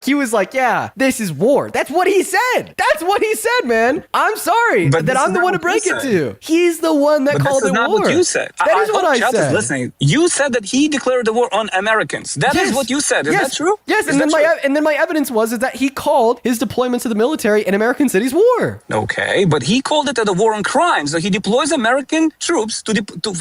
He was like, yeah, this is war. That's what he said. That's what he said, man. I'm sorry But that this I'm is the not one to what break you it said. to. He's the one that But called this it is not war. what you said. That is what hope I Chuck said. is listening. You said that he declared the war on Americans. That is what you said. Is that true? Yes, Is and that then my evidence was is that he called his deployments of the military in American cities war. Okay, but he called it a war on crime. So he deploys American troops for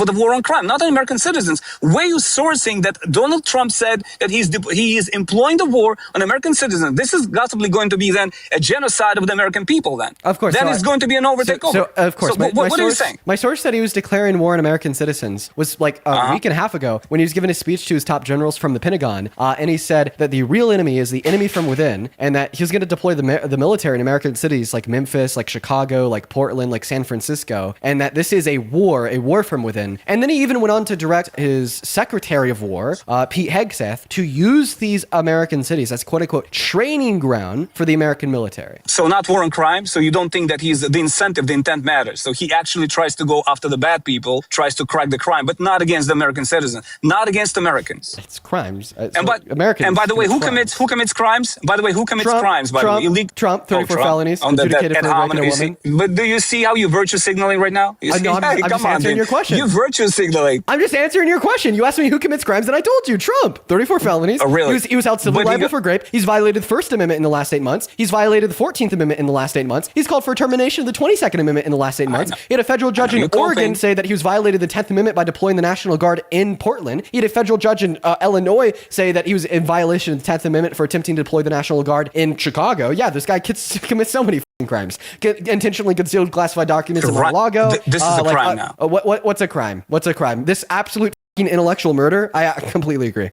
the war on crime, not on American citizens. Where are you sourcing that Donald Trump said that he is employing the war on American citizens? This is possibly going to be then a genocide of the American people then. Of course. That is going to be an overtakeover. So of course. So what are you saying? My source said he was declaring war on American citizens was like a week and a half ago when he was giving a speech to his top generals from the Pentagon. And he said that the real enemy is the enemy from within, and that he was going to deploy the military in American cities like Memphis, like Chicago, like Portland, like San Francisco, and that this is a war from within. And then he even went on to direct his Secretary of War, Pete Hegseth, to use these American cities as quote unquote training ground for the American military. So not war on crime. So you don't think that the intent matters. So he actually tries to go after the bad people, tries to crack the crime, but not against the American citizens, not against Americans. It's crimes. Americans. And by the way, who commits crimes? By the way, who commits crimes? By the way, Trump, 34 felonies, on adjudicated for raping a woman. But do you see how you're virtue signaling right now? You see, I'm just answering your question. You're virtue signaling. I'm just answering your question. You asked me who commits crimes, and I told you Trump. 34 felonies. Oh, really? He was held civilly liable for rape. He's violated the First Amendment in the last 8 months. He's violated the 14th Amendment in the last 8 months. He's called for termination of the 22nd Amendment in the last 8 months. He had a federal judge in Oregon say that he was violated the 10th Amendment by deploying the National Guard in Portland. He had a federal judge in Illinois say that he was in violation of the 10th Amendment for attempting to deploy the National Guard in Chicago. Yeah, this guy commits so many crimes. Intentionally concealed classified documents in Mar-a-Lago. This is a crime now. What's a crime? What's a crime? This absolute intellectual murder? I completely agree.